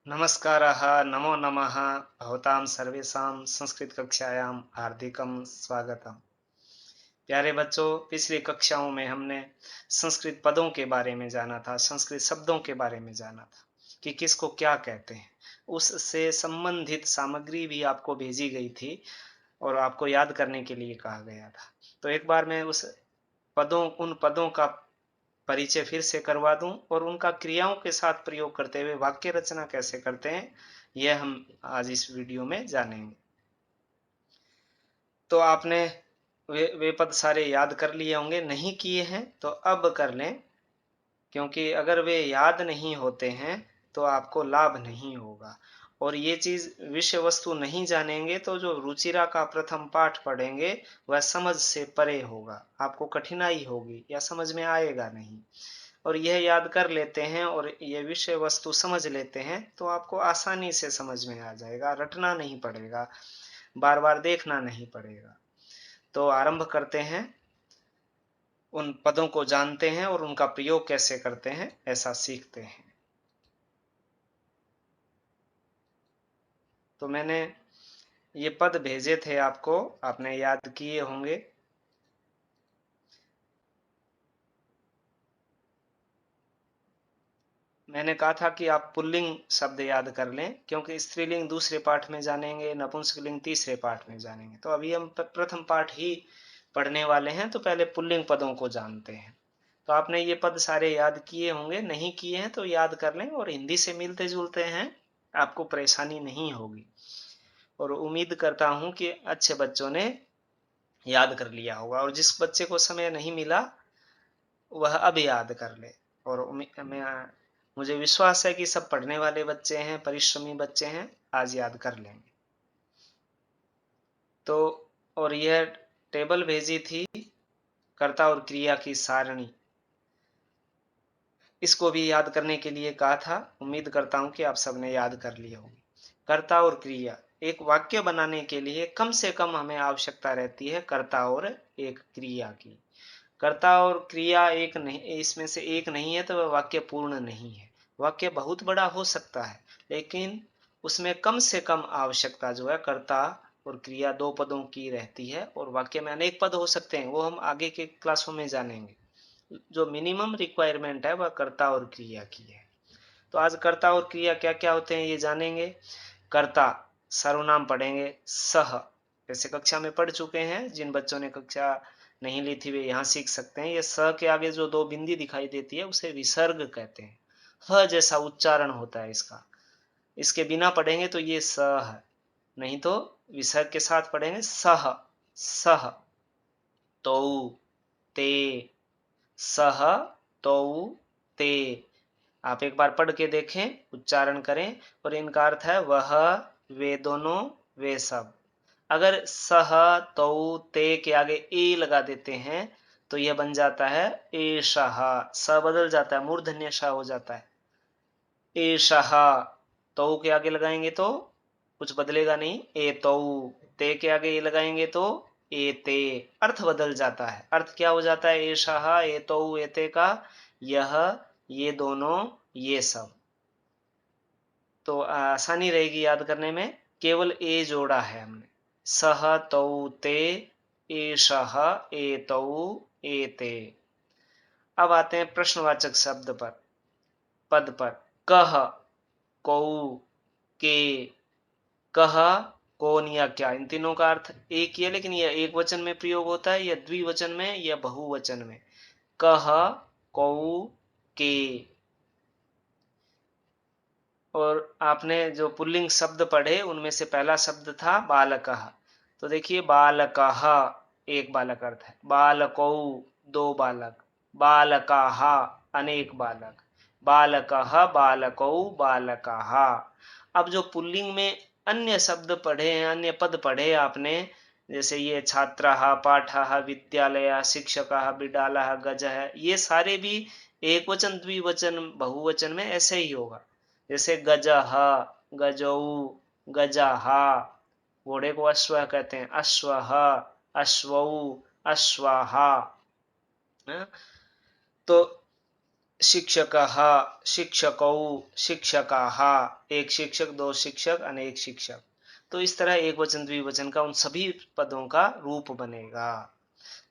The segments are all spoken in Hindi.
नमस्कारः, नमो नमः। भवतां सर्वेषां संस्कृतकक्षायां हार्दिकं स्वागतम्। प्यारे बच्चों, पिछली कक्षाओं में हमने संस्कृत पदों के बारे में जाना था, संस्कृत शब्दों के बारे में जाना था कि किसको क्या कहते हैं। उससे संबंधित सामग्री भी आपको भेजी गई थी और आपको याद करने के लिए कहा गया था। तो एक बार मैं उन पदों का परिचय फिर से करवा दूं और उनका क्रियाओं के साथ प्रयोग करते हुए वाक्य रचना कैसे करते हैं, यह हम आज इस वीडियो में जानेंगे। तो आपने वे पद सारे याद कर लिए होंगे, नहीं किए हैं तो अब कर लें, क्योंकि अगर वे याद नहीं होते हैं तो आपको लाभ नहीं होगा। और ये चीज विषय वस्तु नहीं जानेंगे तो जो रुचिरा का प्रथम पाठ पढ़ेंगे वह समझ से परे होगा, आपको कठिनाई होगी या समझ में आएगा नहीं। और यह याद कर लेते हैं और ये विषय वस्तु समझ लेते हैं तो आपको आसानी से समझ में आ जाएगा, रटना नहीं पड़ेगा, बार बार देखना नहीं पड़ेगा। तो आरंभ करते हैं, उन पदों को जानते हैं और उनका प्रयोग कैसे करते हैं ऐसा सीखते हैं। तो मैंने ये पद भेजे थे आपको, आपने याद किए होंगे। मैंने कहा था कि आप पुल्लिंग शब्द याद कर लें, क्योंकि स्त्रीलिंग दूसरे पाठ में जानेंगे, नपुंसकलिंग तीसरे पाठ में जानेंगे। तो अभी हम प्रथम पाठ ही पढ़ने वाले हैं, तो पहले पुल्लिंग पदों को जानते हैं। तो आपने ये पद सारे याद किए होंगे, नहीं किए हैं तो याद कर लें, और हिंदी से मिलते जुलते हैं, आपको परेशानी नहीं होगी। और उम्मीद करता हूं कि अच्छे बच्चों ने याद कर लिया होगा, और जिस बच्चे को समय नहीं मिला वह अब याद कर ले। और मुझे विश्वास है कि सब पढ़ने वाले बच्चे हैं, परिश्रमी बच्चे हैं, आज याद कर लेंगे। तो और यह टेबल भेजी थी, कर्ता और क्रिया की सारणी, इसको भी याद करने के लिए कहा था। उम्मीद करता हूं कि आप सबने याद कर लिया होगी। कर्ता और क्रिया, एक वाक्य बनाने के लिए कम से कम हमें आवश्यकता रहती है कर्ता और एक क्रिया की। कर्ता और क्रिया एक नहीं, इसमें से एक नहीं है तो वह वाक्य पूर्ण नहीं है। वाक्य बहुत बड़ा हो सकता है, लेकिन उसमें कम से कम आवश्यकता जो है कर्ता और क्रिया दो पदों की रहती है। और वाक्य में अनेक पद हो सकते हैं, वो हम आगे के क्लासों में जानेंगे। जो मिनिमम रिक्वायरमेंट है वह कर्ता और क्रिया की है। तो आज कर्ता और क्रिया क्या क्या होते हैं ये जानेंगे। कर्ता सर्वनाम पढ़ेंगे, सह, जैसे कक्षा में पढ़ चुके हैं। जिन बच्चों ने कक्षा नहीं ली थी वे यहाँ सीख सकते हैं। ये स के आगे जो दो बिंदी दिखाई देती है उसे विसर्ग कहते हैं। ह जैसा उच्चारण होता है इसका, इसके बिना पढ़ेंगे तो ये स है, नहीं तो विसर्ग के साथ पढ़ेंगे सह, सह, तो, ते, सह, तो, ते। आप एक बार पढ़ के देखें, उच्चारण करें, और इनका अर्थ है वह, वे दोनों, वे सब। अगर सह, तो, ते के आगे ए लगा देते हैं तो यह बन जाता है एषः, स बदल जाता है, मूर्धन्य श हो जाता है। एषः, तो के आगे लगाएंगे तो कुछ बदलेगा नहीं, एतौ, ते के आगे ए लगाएंगे तो एते, अर्थ बदल जाता है। अर्थ क्या हो जाता है, एषः, एतौ, एते का यह, ये दोनों, ये सब। तो आसानी रहेगी याद करने में, केवल ए जोड़ा है हमने। सह, तौ, ते, एषः, एतौ, एते। अब आते हैं प्रश्नवाचक शब्द पर, पद पर। कह, कौ, के, कह, कौन या क्या, इन तीनों का अर्थ एक ही है, लेकिन यह एक वचन में प्रयोग होता है या द्विवचन में या बहुवचन में। कह, कौ, के। और आपने जो पुल्लिंग शब्द पढ़े उनमें से पहला शब्द था बालकः। तो देखिए, बालकः एक बालक अर्थ है, बालकौ दो बालक, बालकाः अनेक बालक, बालकः, बालकौ, बालकाः। अब जो पुल्लिंग में अन्य शब्द पढ़े हैं, अन्य पद पढ़े आपने, जैसे ये छात्रः, पाठः, विद्यालयः, शिक्षकः, बिडालः, गजः, ये सारे भी एक वचन, द्विवचन, बहुवचन में ऐसे ही होगा। जैसे गजः, गजौ, गजाहा, घोड़े को अश्व कहते हैं, अश्वः, अश्वौ, अश्वाहा। हाँ? तो शिक्षकः, शिक्षकौ, शिक्षकाः, एक शिक्षक, दो शिक्षक, अनेक शिक्षक। तो इस तरह एक वचन द्विवचन का उन सभी पदों का रूप बनेगा।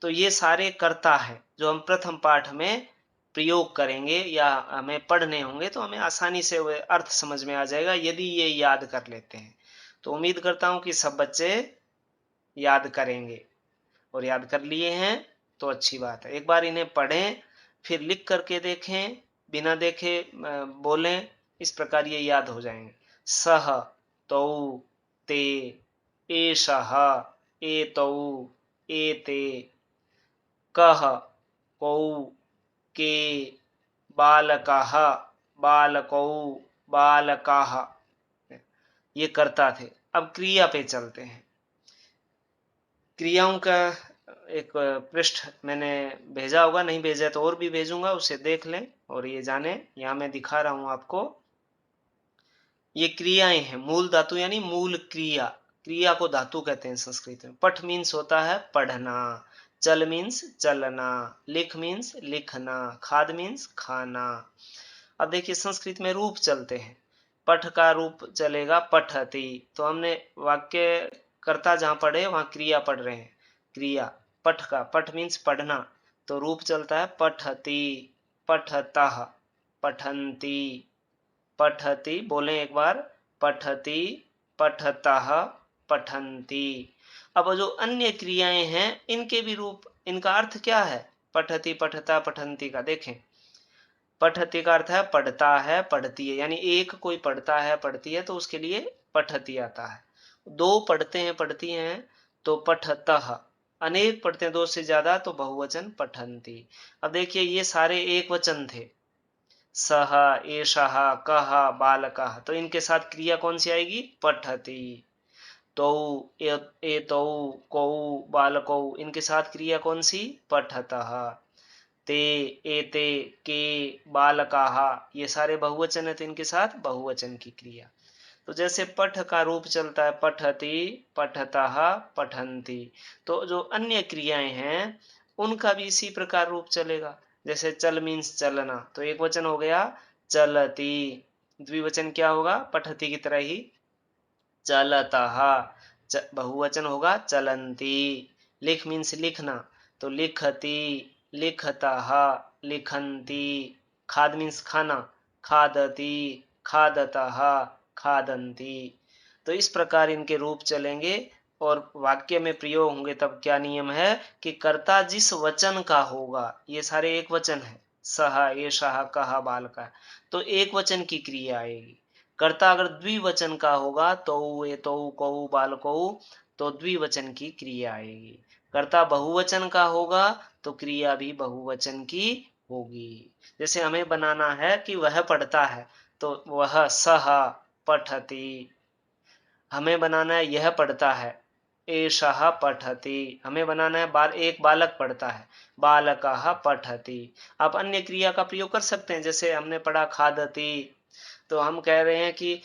तो ये सारे कर्ता हैं जो हम प्रथम पाठ में प्रयोग करेंगे या हमें पढ़ने होंगे, तो हमें आसानी से वह अर्थ समझ में आ जाएगा यदि ये याद कर लेते हैं। तो उम्मीद करता हूं कि सब बच्चे याद करेंगे, और याद कर लिए हैं तो अच्छी बात है। एक बार इन्हें पढ़ें, फिर लिख करके देखें, बिना देखे बोलें, इस प्रकार ये याद हो जाएंगे। सह, तौ, ते, एषः, एतौ, एते, कः, कौ, के, बालकः, बालकौ, बालकाः। ये कर्ता थे। अब क्रिया पे चलते हैं। क्रियाओं का एक पृष्ठ मैंने भेजा होगा, नहीं भेजा तो और भी भेजूंगा, उसे देख लें और ये जाने। यहाँ मैं दिखा रहा हूं आपको। ये क्रियाएं हैं, मूल धातु यानी मूल क्रिया। क्रिया को धातु कहते हैं संस्कृत में। पठ मीन्स होता है पढ़ना, चल मीन्स चलना, लिख मीन्स लिखना, खाद मीन्स खाना। अब देखिए संस्कृत में रूप चलते हैं। पठ का रूप चलेगा पठति। तो हमने वाक्य कर्ता जहां पढ़े वहां क्रिया पढ़ रहे हैं। क्रिया पठ का, पठ मीन्स पढ़ना, तो रूप चलता है पठति, पठतः, पठन्ति, पठति। बोलें एक बार, पठति, पठतः, पठन्ति। अब जो अन्य क्रियाएं हैं इनके भी रूप, इनका अर्थ क्या है? पठति, पठता, पठन्ति का देखें। पठति का अर्थ है पढ़ता है, पढ़ती है, यानी एक कोई पढ़ता है, पढ़ती है, तो उसके लिए पठति आता है। दो पढ़ते हैं, पढ़ती हैं, तो पठतः। अनेक पढ़ते हैं, दो से ज्यादा, तो बहुवचन पठन्ति। अब देखिए ये सारे एक वचन थे। सह, एषः, कः, बालकः, तो इनके साथ क्रिया कौन सी आएगी? पठति। तौ, एतौ, कौ, बालकौ, इनके साथ क्रिया कौन सी? पठतः। ते, एते, के, बालकाः, ये सारे बहुवचन है, तो इनके साथ बहुवचन की क्रिया। तो जैसे पठ का रूप चलता है पठति, पठतः, पठन्ति, तो जो अन्य क्रियाएं हैं उनका भी इसी प्रकार रूप चलेगा। जैसे चल मीन्स चलना, तो एक वचन हो गया चलति। द्विवचन क्या होगा? पठति की तरह ही चलतः। बहुवचन होगा चलन्ति। लिख मीन्स लिखना, तो लिखति, लिखतः, लिखन्ति। खाद मीन्स खाना, खादति, खादतः, खादन्ति। तो इस प्रकार इनके रूप चलेंगे और वाक्य में प्रयोग होंगे। तब क्या नियम है कि कर्ता जिस वचन का होगा, ये सारे एक वचन है, सह, एषः, कः, बालकः, तो एक वचन की क्रिया आएगी। कर्ता अगर द्विवचन का होगा, तो एतौ, कौ, बालकौ, तो द्विवचन की क्रिया आएगी। कर्ता बहुवचन का होगा तो क्रिया भी बहुवचन की होगी। जैसे हमें बनाना है कि वह पढ़ता है, तो वह सह पठति। हमें बनाना है यह पढ़ता है, एषः पठति। हमें बनाना है एक बालक पढ़ता है, बालकः पठति। आप अन्य क्रिया का प्रयोग कर सकते हैं। जैसे हमने पढ़ा खादति, तो हम कह रहे हैं कि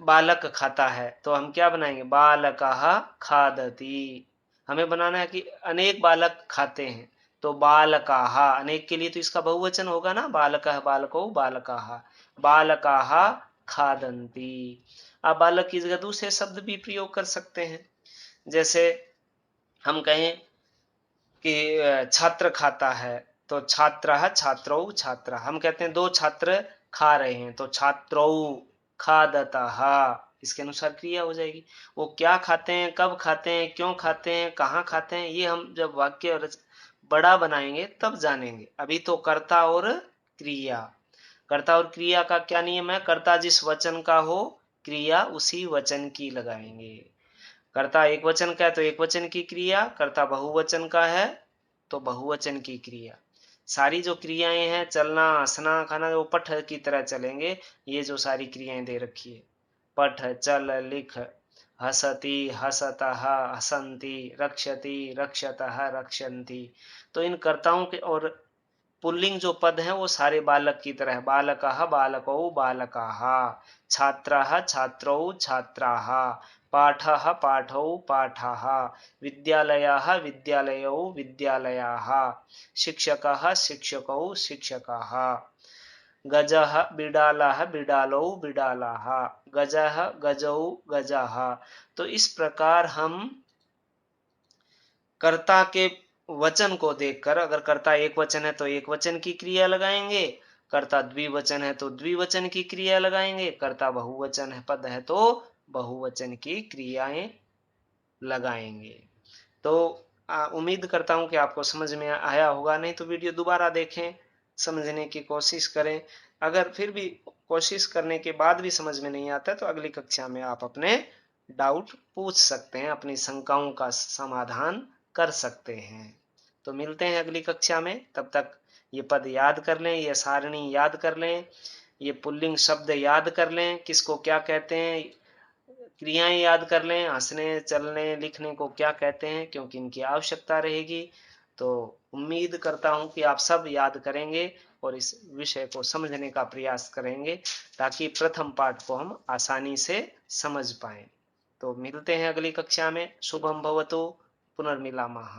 बालक खाता है, तो हम क्या बनाएंगे? बालकः खादति। हमें बनाना है कि अनेक बालक खाते हैं, तो बालकाः। अनेक के लिए तो इसका बहुवचन होगा ना, बालकः, बालकौ, बालकाः। बालकाः खादन्ति। आप बालक की जगह दूसरे शब्द भी प्रयोग कर सकते हैं। जैसे हम कहें कि छात्र खाता है, तो छात्रः, छात्रौ, छात्रा। हम कहते हैं दो छात्र खा रहे हैं, तो छात्रौ खादतः। इसके अनुसार क्रिया हो जाएगी। वो क्या खाते हैं, कब खाते हैं, क्यों खाते हैं, कहाँ खाते हैं, ये हम जब वाक्य बड़ा बनाएंगे तब जानेंगे। अभी तो कर्ता और क्रिया। कर्ता और क्रिया का क्या नियम है? कर्ता जिस वचन का हो, क्रिया उसी वचन की लगाएंगे। कर्ता एक वचन का है तो एक वचन की क्रिया, कर्ता बहुवचन का है तो बहुवचन की क्रिया। सारी जो क्रियाएं हैं, चलना, हंसना, खाना, वो पठ की तरह चलेंगे। ये जो सारी क्रियाएं दे रखी है, पठ, चल, लिख, हसति, हसतः, हसन्ति, रक्षति, रक्षतः, रक्षन्ति। तो इन कर्ताओं के और पुल्लिंग जो पद हैं वो सारे बालक की तरह है। बालकः, बालकौ, बालकाः, छात्रः, छात्रौ, छात्राः, पाठः, पाठौ, पाठाः, विद्यालयः, विद्यालयौ, विद्यालयाः, शिक्षकः, शिक्षकौ, शिक्षकाः। गजः बिडालः बिडालौ बिडालाः, गजः गजौ गजाः। तो इस प्रकार हम कर्ता के वचन को देखकर, अगर कर्ता एक वचन है तो एक वचन की क्रिया लगाएंगे, कर्ता द्विवचन है तो द्विवचन की क्रिया लगाएंगे, कर्ता बहुवचन है पद है तो बहुवचन की क्रियाएं लगाएंगे। तो उम्मीद करता हूं कि आपको समझ में आया होगा, नहीं तो वीडियो दोबारा देखें, समझने की कोशिश करें। अगर फिर भी कोशिश करने के बाद भी समझ में नहीं आता तो अगली कक्षा में आप अपने डाउट पूछ सकते हैं, अपनी शंकाओं का समाधान कर सकते हैं। तो मिलते हैं अगली कक्षा में, तब तक ये पद याद कर लें, ये सारणी याद कर लें, ये पुल्लिंग शब्द याद कर लें, किसको क्या कहते हैं, क्रियाएं याद कर लें, हंसने चलने लिखने को क्या कहते हैं, क्योंकि इनकी आवश्यकता रहेगी। तो उम्मीद करता हूं कि आप सब याद करेंगे और इस विषय को समझने का प्रयास करेंगे, ताकि प्रथम पाठ को हम आसानी से समझ पाएं। तो मिलते हैं अगली कक्षा में। शुभम भवतु, पुनर्मिलामः।